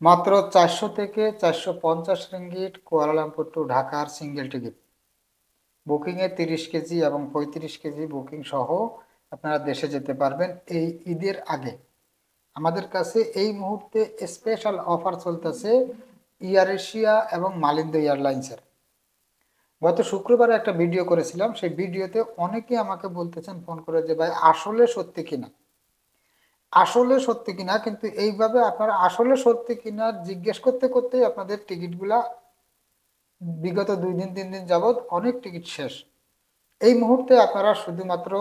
মাত্র 400 থেকে 450 ringgit Kuala Lumpur two ঢাকার সিঙ্গেল টিকিট। বুকিংয়ে 30 কেজি এবং 35 কেজি বুকিং সহ আপনারা দেশে যেতে পারবেন এই ঈদের আগে। আমাদের কাছে এই মুহূর্তে স্পেশাল অফার চলতেছে এয়ার এশিয়া এবং মালিন্দা এয়ারলাইন্সের। গত শুক্রবারে একটা ভিডিও করেছিলাম, সেই ভিডিওতে অনেকে আমাকে বলতেছেন ফোন করে যে ভাই আসলে সত্যি কিনা, আসলে সত্যি কিনা। কিন্তু এইভাবে আপনারা আসলে সত্যি কিনা জিজ্ঞেস করতে করতেই আপনাদের টিকিটগুলা বিগত 2 দিন 3 দিন যাবৎ অনেক টিকিট শেষ। এই মুহূর্তে আপনারা শুধুমাত্র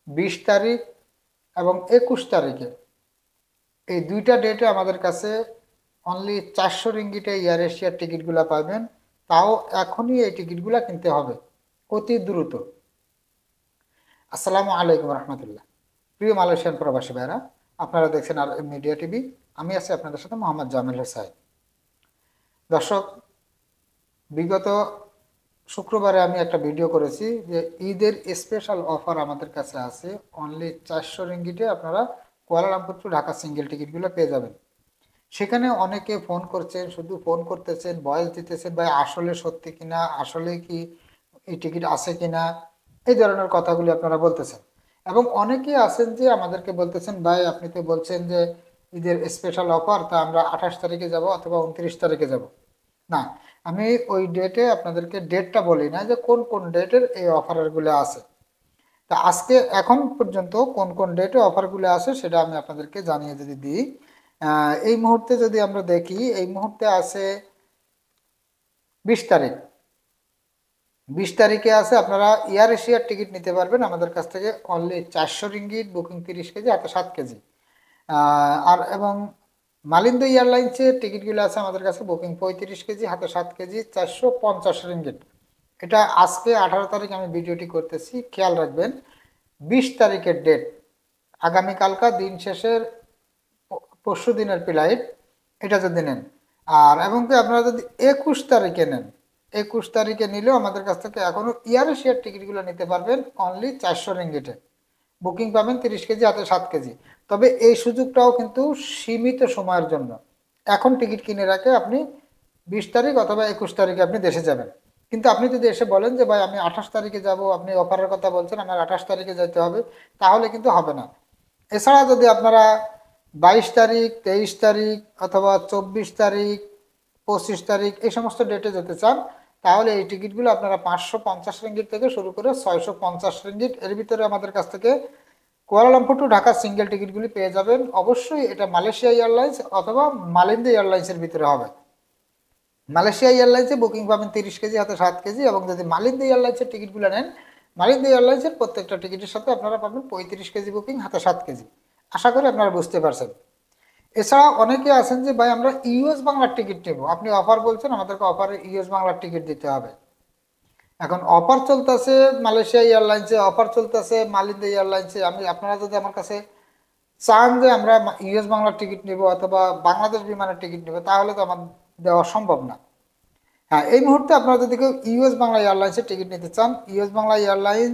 20 তারিখ এবং 21 তারিখে এই দুইটা ডেটে আমাদের কাছে অনলি 400 রিঙ্গিটে এয়ার এশিয়ার টিকিটগুলো পাবেন। তাও এখনই এই টিকিটগুলো কিনতে হবে অতি দ্রুত। আসসালামু আলাইকুম রহমতুল্লাহ। প্রিয় মালয়েশিয়ান প্রবাসী ভাইরা, আপনারা দেখছেন আর মিডিয়া টিভি। আমি আছি আপনাদের সাথে মোহাম্মদ জামিল হোসাইন। দর্শক, বিগত শুক্রবারে আমি একটা ভিডিও করেছি যে ঈদের স্পেশাল অফার আমাদের কাছে আছে। অনলি 400 রিঙ্গিটে আপনারা কুয়ালালামপুর টু ঢাকা সিঙ্গেল টিকিটগুলো পেয়ে যাবেন। সেখানে অনেকে ফোন করছেন, শুধু ফোন করতেছেন, ভয়েস দিতেছেন, ভাই আসলে সত্যি কিনা, আসলে কি এই টিকিট আছে কিনা, এই ধরনের কথাগুলি আপনারা বলতেছেন। এবং অনেকেই আছেন যে আমাদেরকে বলতেছেন, ভাই আপনি তো বলছেন যে ঈদের স্পেশাল অফার, তা আমরা 28 তারিখে যাব অথবা 29 তারিখে যাব। না, আমি ওই ডেটে আপনাদেরকে ডেটটা বলি না যে কোন কোন ডেটের এই অফারগুলো আছে। তা আজকে এখন পর্যন্ত কোন কোন ডেটে অফারগুলো আছে সেটা আমি আপনাদেরকে জানিয়ে যদি দিই। এই মুহূর্তে যদি আমরা দেখি, এই মুহূর্তে আছে 20 তারিখ। 20 তারিখে আছে আপনারা এয়ার এশিয়ার টিকিট নিতে পারবেন আমাদের কাছ থেকে অনলি 400 রিঙ্গিট, বুকিং 30 কেজি, হাতে 7 কেজি। আর এবং মালিন্দা এয়ারলাইন্সের টিকিটগুলো আছে আমাদের কাছে বুকিং 35 কেজি, হাতে 7 কেজি, 450 রিঙ্গিট। এটা আজকে 18 তারিখ আমি ভিডিওটি করতেছি, খেয়াল রাখবেন। 20 তারিখের ডেট, আগামীকালকা দিন শেষের পরশু দিনের ফ্লাইট, এটা যদি নেন। আর এবং কি আপনারা যদি 21 তারিখে নেন, 21 তারিখে নিলেও আমাদের কাছ থেকে এখনো এয়ার এশিয়ার টিকিটগুলো নিতে পারবেন অনলি 400 রিঙ্গিটে। বুকিং পাবেন 30 কেজি, হাতে 7 কেজি। তবে এই সুযোগটাও কিন্তু সীমিত সময়ের জন্য। এখন টিকিট কিনে রাখে আপনি 20 তারিখ অথবা 21 তারিখে আপনি দেশে যাবেন। কিন্তু আপনি যদি এসে বলেন যে ভাই আমি 28 তারিখে যাব, আপনি অফারের কথা বলছেন, আমার 28 তারিখে যেতে হবে, তাহলে কিন্তু হবে না। এছাড়া যদি আপনারা 22 তারিখ, 23 তারিখ অথবা 24 তারিখ, 25 তারিখ এই সমস্ত ডেটে যেতে চান, তাহলে এই টিকিটগুলো আপনারা 550 রিঙ্গিট থেকে শুরু করে 650 রিঙ্গিট এর ভিতরে আমাদের কাছ থেকে কুয়ালালামপুর টু ঢাকার সিঙ্গেল টিকিটগুলি পেয়ে যাবেন। অবশ্যই এটা মালয়েশিয়া এয়ারলাইন্স অথবা মালিন্দা এয়ারলাইন্সের ভিতরে হবে। মালয়েশিয়া এয়ারলাইন্সে বুকিং পাবেন 30 কেজি, হাতে 7 কেজি। এবং যদি মালিন্দা এয়ারলাইন্সের টিকিটগুলো নেন, মালিন্দা এয়ারলাইন্সের প্রত্যেকটা টিকিটের সাথে আপনারা পাবেন 35 কেজি বুকিং, হাতে 7 কেজি। আশা করি আপনারা বুঝতে পারছেন। এছাড়া অনেকে আছেন যে ভাই আমরা ইউএস বাংলার টিকিট নেব, আপনি অফার বলছেন, আমাদেরকে অফারে ইউএস বাংলার টিকিট দিতে হবে। এখন অফার চলতেছে মালয়েশিয়া এয়ারলাইন্সে, অফার চলতেছে মালিন্দা এয়ারলাইন্সে। আমি আপনারা যদি আমার কাছে চান যে আমরা ইউএস বাংলার টিকিট নিব অথবা বাংলাদেশ বিমানের টিকিট নিব, তাহলে তো আমার দেওয়া সম্ভব না। হ্যাঁ, এই মুহূর্তে আপনারা যদি কেউ ইউএস বাংলা এয়ারলাইন্সের টিকিট নিতে চান, ইউএস বাংলা এয়ারলাইন্স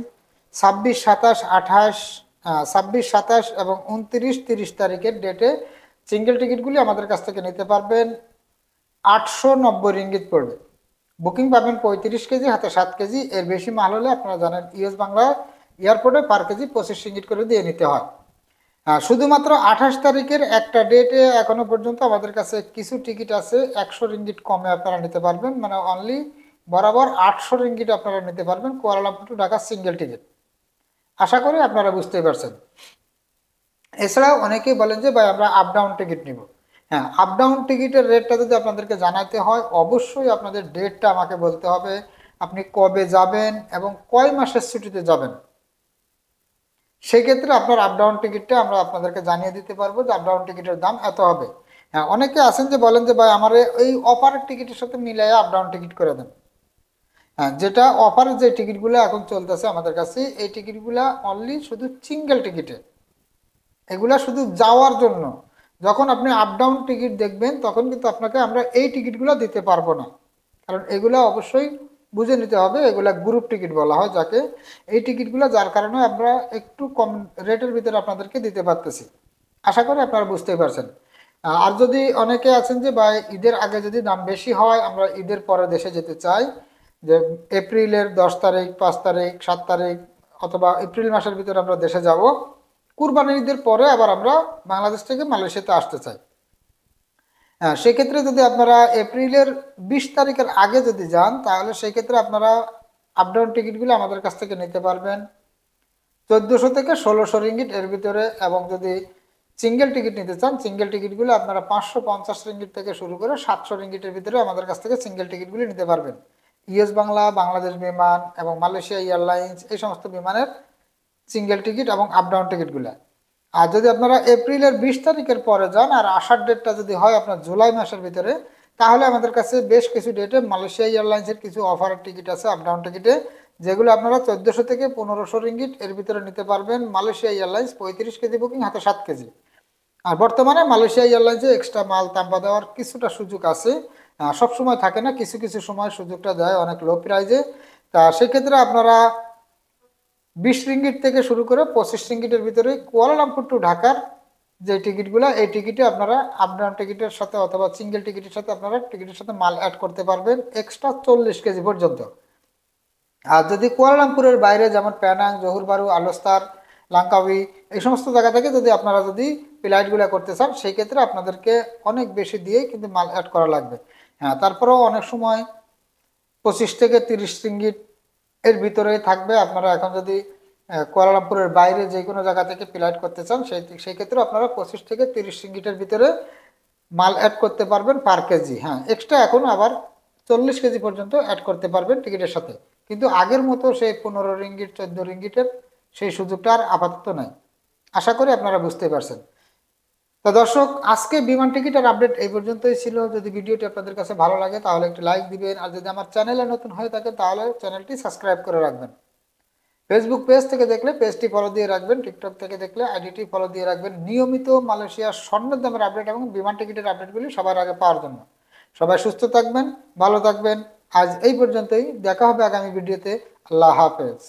26, 27, 28, 26, 27 এবং 29, 30 তারিখের ডেটে সিঙ্গেল টিকিটগুলি আমাদের কাছ থেকে নিতে পারবেন। 890 রিঙ্গিত পড়বে। বুকিং পাবেন 35 কেজি, হাতে 7 কেজি। এর বেশি মাল হলে আপনারা জানেন ইউএস বাংলা এয়ারপোর্টে পার কেজি 25 রিঙ্গিত করে দিয়ে নিতে হয়। শুধুমাত্র 28 তারিখের একটা ডেটে এখনো পর্যন্ত আমাদের কাছে কিছু টিকিট আছে 100 রিঙ্গিট কমে আপনারা নিতে পারবেন, মানে অনলি বরাবর 800 রিঙ্গিট আপনারা নিতে পারবেন Kuala Lumpur to Dhaka single ticket. আশা করি আপনারা বুঝতেই পারছেন। এছাড়াও অনেকেই বলেন যে ভাই আমরা আপ ডাউন টিকিট নিব। হ্যাঁ, আপ ডাউন টিকিটের রেটটা যদি আপনাদেরকে জানাতে হয়, অবশ্যই আপনাদের ডেটটা আমাকে বলতে হবে, আপনি কবে যাবেন এবং কয় মাসের ছুটিতে যাবেন। সেক্ষেত্রে আপনার আপ ডাউন টিকিটটা আমরা আপনাদেরকে জানিয়ে দিতে পারবো যে আপ ডাউন টিকিটের দাম এত হবে। হ্যাঁ, অনেকে আছেন যে বলেন যে ভাই আমার এই অফারের টিকিটের সাথে মিলাই আপ ডাউন টিকিট করে দেন। হ্যাঁ, যেটা অফারের যে টিকিটগুলো এখন চলতেছে আমাদের কাছে, এই টিকিটগুলা অনলি শুধু সিঙ্গেল টিকিটে, এগুলা শুধু যাওয়ার জন্য। যখন আপনি আপ ডাউন টিকিট দেখবেন তখন কিন্তু আপনাকে আমরা এই টিকিটগুলো দিতে পারবো না, কারণ এগুলা অবশ্যই বুঝে নিতে হবে, এগুলা গ্রুপ টিকিট বলা হয় যাকে। এই টিকিটগুলো যার কারণে আমরা একটু কম রেটের ভিতরে আপনাদেরকে দিতে পারতেছি। আশা করি আপনারা বুঝতেই পারছেন। আর যদি অনেকে আছেন যে ভাই ঈদের আগে যদি দাম বেশি হয়, আমরা ঈদের পরে দেশে যেতে চাই, যে এপ্রিলের 10 তারিখ, 5 তারিখ, 7 তারিখ অথবা এপ্রিল মাসের ভিতরে আমরা দেশে যাব, কুরবানির ঈদের পরে আবার আমরা বাংলাদেশ থেকে মালয়েশিয়াতে আসতে চাই। হ্যাঁ, সেক্ষেত্রে যদি আপনারা এপ্রিলের 20 তারিখের আগে যদি যান, তাহলে সেই ক্ষেত্রে আপনারা আপ ডাউন টিকিটগুলো আমাদের কাছ থেকে নিতে পারবেন 1400 থেকে 1600 রিঙ্গিট এর ভিতরে। এবং যদি সিঙ্গেল টিকিট নিতে চান, সিঙ্গেল টিকিটগুলো আপনারা 550 রিঙ্গিট থেকে শুরু করে 700 রিঙ্গিটের ভিতরে আমাদের কাছ থেকে সিঙ্গেল টিকিটগুলি নিতে পারবেন। ইউএস বাংলা, বাংলাদেশ বিমান এবং মালয়েশিয়া এয়ারলাইন্স এই সমস্ত বিমানের সিঙ্গেল টিকিট এবং আপ ডাউন টিকিটগুলো। আর যদি আপনারা এপ্রিলের 20 তারিখের পরে যান আর আসার ডেটটা যদি হয় আপনার জুলাই মাসের ভিতরে, তাহলে আমাদের কাছে বেশ কিছু ডেটে মালয়েশিয়া এয়ারলাইন্সের কিছু অফারের টিকিট আছে আপ ডাউন টিকিটে, যেগুলো আপনারা 1400 থেকে 1500 রিঙ্গিট এর ভিতরে নিতে পারবেন। মালয়েশিয়া এয়ারলাইন্স 35 কেজি বুকিং, হাতে 7 কেজি। আর বর্তমানে মালয়েশিয়া এয়ারলাইন্সে এক্সট্রা মাল তাম্বা দেওয়ার কিছুটা সুযোগ আছে, সব সময় থাকে না, কিছু কিছু সময় সুযোগটা দেয় অনেক লো প্রাইজে। তা সেক্ষেত্রে আপনারা 20 রিঙ্গিট থেকে শুরু করে 25 রিঙ্গিটের ভিতরে কুয়ালালামপুর টু ঢাকার যে টিকিটগুলো, এই টিকিটে আপনারা আপ ডাউন টিকিটের সাথে অথবা সিঙ্গেল টিকিটের সাথে আপনারা টিকিটের সাথে মাল অ্যাড করতে পারবেন এক্সট্রা 40 কেজি পর্যন্ত। আর যদি কুয়ালালামপুরের বাইরে যেমন প্যানাং, জহুর বারু, আলোস্তার, লাঙ্কাউই এই সমস্ত জায়গা থেকে যদি আপনারা যদি ফ্লাইটগুলো করতে চান, সেই ক্ষেত্রে আপনাদেরকে অনেক বেশি দিয়েই কিন্তু মাল অ্যাড করা লাগবে। হ্যাঁ, তারপরেও অনেক সময় 25 থেকে 30 রিঙ্গিট এর ভিতরেই থাকবে। আপনারা এখন যদি কুয়ালালামপুরের বাইরে যে কোনো জায়গা থেকে ফ্লাইট করতে চান, সেই ক্ষেত্রে আপনারা 25 থেকে 30 রিঙ্গিটের ভিতরে মাল অ্যাড করতে পারবেন পার কেজি। হ্যাঁ, এক্সট্রা এখন আবার 40 কেজি পর্যন্ত অ্যাড করতে পারবেন টিকিটের সাথে, কিন্তু আগের মতো সেই 15 রিঙ্গিট 14 রিঙ্গিটের সেই সুযোগটা আর আপাতত নাই। আশা করি আপনারা বুঝতে পারছেন। তো দর্শক, আজকে বিমান টিকিটের আপডেট এই পর্যন্তই ছিল। যদি ভিডিওটি আপনাদের কাছে ভালো লাগে তাহলে একটি লাইক দিবেন, আর যদি আমার চ্যানেলে নতুন হয়ে থাকে তাহলে চ্যানেলটি সাবস্ক্রাইব করে রাখবেন। ফেসবুক পেজ থেকে দেখলে পেজটি ফলো দিয়ে রাখবেন, টিকটক থেকে দেখলে আইডিটি ফলো দিয়ে রাখবেন, নিয়মিত মালয়েশিয়ার স্বর্ণের দামের আপডেট এবং বিমান টিকিটের আপডেটগুলি সবার আগে পাওয়ার জন্য। সবাই সুস্থ থাকবেন, ভালো থাকবেন। আজ এই পর্যন্তই, দেখা হবে আগামী ভিডিওতে। আল্লাহ হাফেজ।